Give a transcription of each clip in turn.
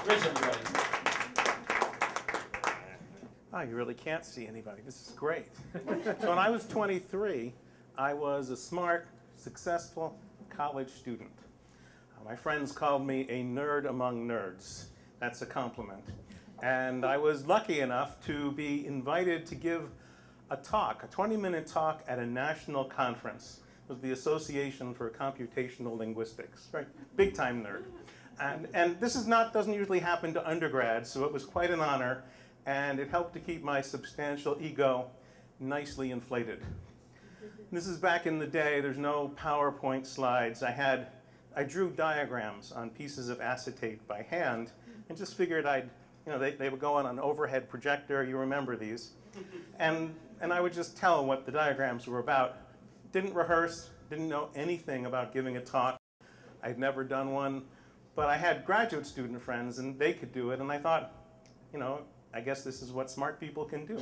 Where's everybody? Oh, you really can't see anybody. This is great. So when I was 23, I was a smart, successful college student. My friends called me a nerd among nerds. That's a compliment. And I was lucky enough to be invited to give a talk, a 20-minute talk at a national conference. It was the Association for Computational Linguistics, right? Big time nerd. And this doesn't usually happen to undergrads, so it was quite an honor, and it helped to keep my substantial ego nicely inflated. This is back in the day. There's no PowerPoint slides. I drew diagrams on pieces of acetate by hand, and just figured they would go on an overhead projector. You remember these. And I would just tell what the diagrams were about. Didn't rehearse, didn't know anything about giving a talk. I'd never done one, but I had graduate student friends, and they could do it, and I thought, I guess this is what smart people can do.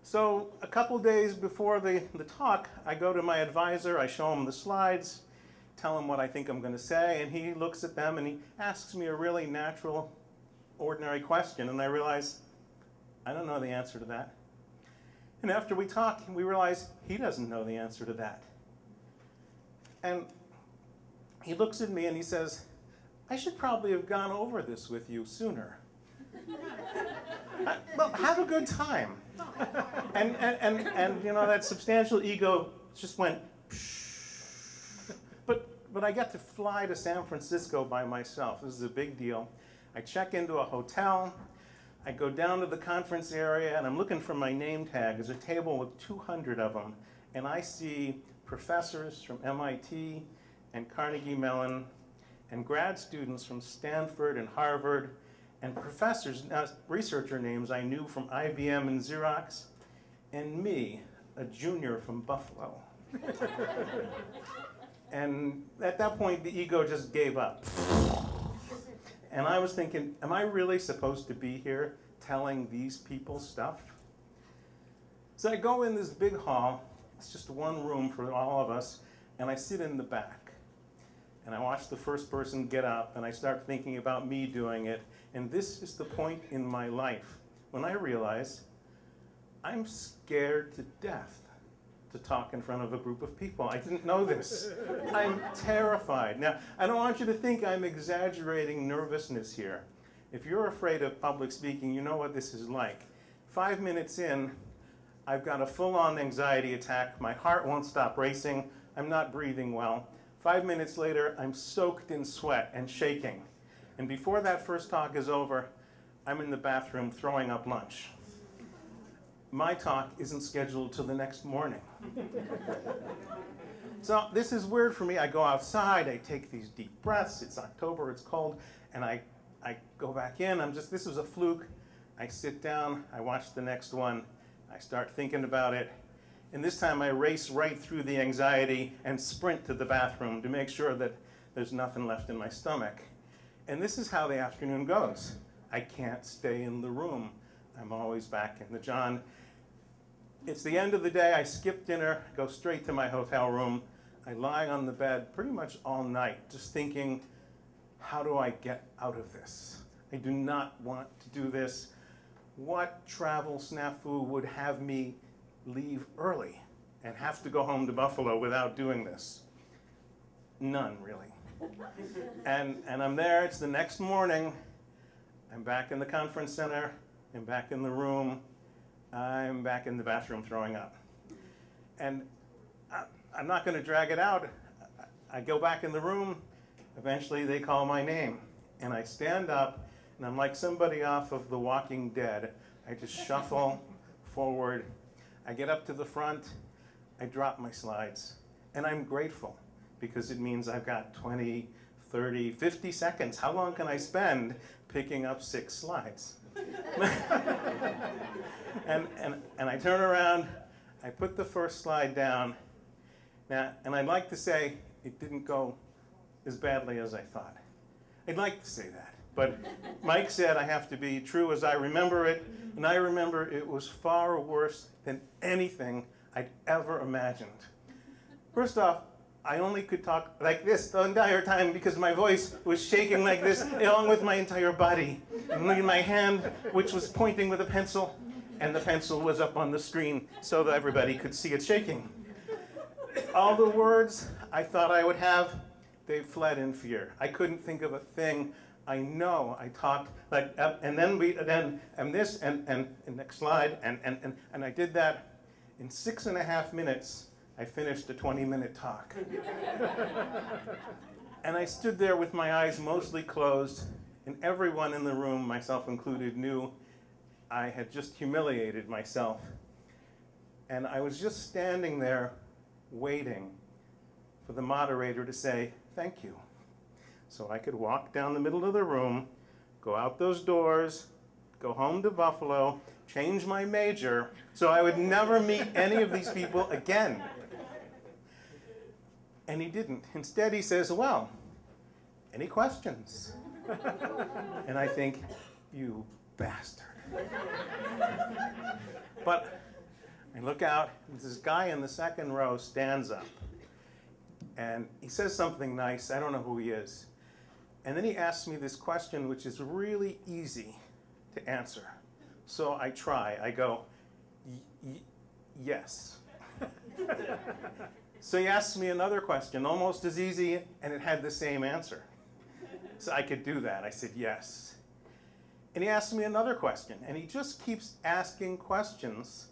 So a couple days before the talk, I go to my advisor, I show him the slides, tell him what I think I'm going to say, and he looks at them and he asks me a really natural, ordinary question, and I realize I don't know the answer to that. And after we talk, we realize he doesn't know the answer to that. And he looks at me and he says, I should probably have gone over this with you sooner. Well, have a good time. And that substantial ego just went, psh. But I get to fly to San Francisco by myself. This is a big deal. I check into a hotel. I go down to the conference area, and I'm looking for my name tag. There's a table with 200 of them, and I see professors from MIT and Carnegie Mellon, and grad students from Stanford and Harvard, and professors, researcher names I knew from IBM and Xerox, and me, a junior from Buffalo. And at that point, the ego just gave up. And I was thinking, am I really supposed to be here telling these people stuff? So I go in this big hall. It's just one room for all of us, and I sit in the back. And I watch the first person get up, and I start thinking about me doing it. And this is the point in my life when I realize I'm scared to death to talk in front of a group of people. I didn't know this. I'm terrified. Now, I don't want you to think I'm exaggerating nervousness here. If you're afraid of public speaking, you know what this is like. 5 minutes in, I've got a full-on anxiety attack. My heart won't stop racing. I'm not breathing well. 5 minutes later, I'm soaked in sweat and shaking. And before that first talk is over, I'm in the bathroom throwing up lunch. My talk isn't scheduled till the next morning. So this is weird for me. I go outside, I take these deep breaths. It's October, it's cold, and I go back in. This was a fluke. I sit down, I watch the next one. I start thinking about it. And this time I race right through the anxiety and sprint to the bathroom to make sure that there's nothing left in my stomach. And this is how the afternoon goes. I can't stay in the room. I'm always back in the John. It's the end of the day. I skip dinner, go straight to my hotel room. I lie on the bed pretty much all night, just thinking, how do I get out of this? I do not want to do this. What travel snafu would have me leave early and have to go home to Buffalo without doing this? None, really. And I'm there. It's the next morning. I'm back in the conference center. I'm back in the room. I'm back in the bathroom throwing up. And I'm not going to drag it out. I go back in the room. Eventually, they call my name. And I stand up, and I'm like somebody off of The Walking Dead. I just shuffle forward. I get up to the front. I drop my slides. And I'm grateful, because it means I've got 20, 30, 50 seconds. How long can I spend picking up 6 slides? and I turn around, I put the first slide down. Now, and I'd like to say it didn't go as badly as I thought. I'd like to say that. But Mike said I have to be true as I remember it, and I remember it was far worse than anything I'd ever imagined. First off, I only could talk like this the entire time because my voice was shaking like this, along with my entire body. And my hand, which was pointing with a pencil, and the pencil was up on the screen so that everybody could see it shaking. All the words I thought I would have, they fled in fear. I couldn't think of a thing. I know I talked like, and next slide, and I did that in 6.5 minutes. I finished a 20-minute talk. And I stood there with my eyes mostly closed, and everyone in the room, myself included, knew I had just humiliated myself. And I was just standing there waiting for the moderator to say, "Thank you." So I could walk down the middle of the room, go out those doors, go home to Buffalo, change my major, so I would never meet any of these people again. And he didn't. Instead, he says, "Well, any questions?" And I think, you bastard. But I look out, and this guy in the second row stands up. And he says something nice. I don't know who he is. And then he asks me this question, which is really easy to answer. So I try. I go, yes. So he asks me another question, almost as easy, and it had the same answer. So I could do that. I said, yes. And he asks me another question, and he just keeps asking questions.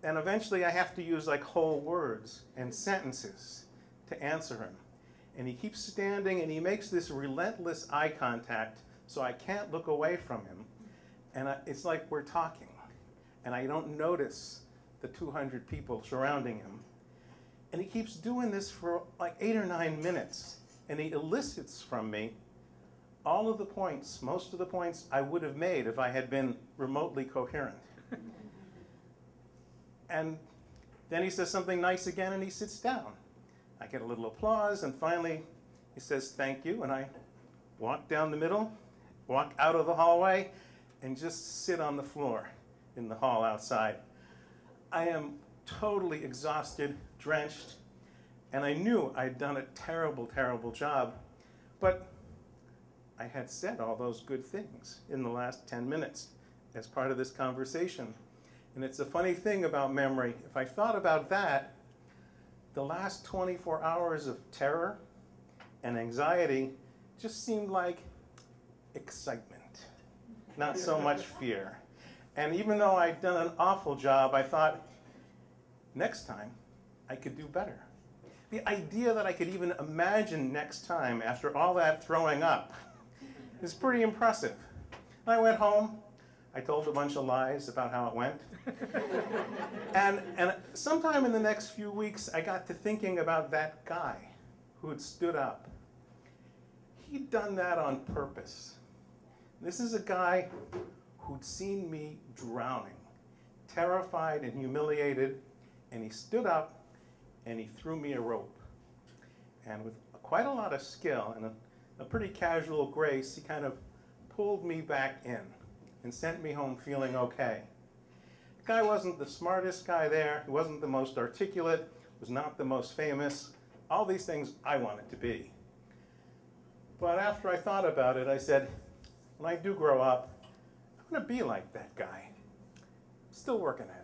And eventually I have to use like whole words and sentences to answer him. And he keeps standing, and he makes this relentless eye contact, so I can't look away from him. And it's like we're talking, and I don't notice the 200 people surrounding him. And he keeps doing this for like 8 or 9 minutes, and he elicits from me all of the points, most of the points I would have made if I had been remotely coherent. And then he says something nice again, and he sits down. I get a little applause, and finally he says, "Thank you," and I walk down the middle, walk out of the hallway, and just sit on the floor in the hall outside. I am totally exhausted, drenched, and I knew I'd done a terrible, terrible job, but I had said all those good things in the last 10 minutes as part of this conversation. And it's a funny thing about memory. If I thought about that, the last 24 hours of terror and anxiety just seemed like excitement, not so much fear. And even though I'd done an awful job, I thought, next time, I could do better. The idea that I could even imagine next time after all that throwing up is pretty impressive. And I went home. I told a bunch of lies about how it went. And sometime in the next few weeks, I got to thinking about that guy who had stood up. He'd done that on purpose. This is a guy who'd seen me drowning, terrified and humiliated, and he stood up and he threw me a rope. And with quite a lot of skill and a pretty casual grace, he kind of pulled me back in and sent me home feeling okay. The guy wasn't the smartest guy there. He wasn't the most articulate, was not the most famous. All these things I wanted to be. But after I thought about it, I said, when I do grow up, I'm going to be like that guy. Still working at it.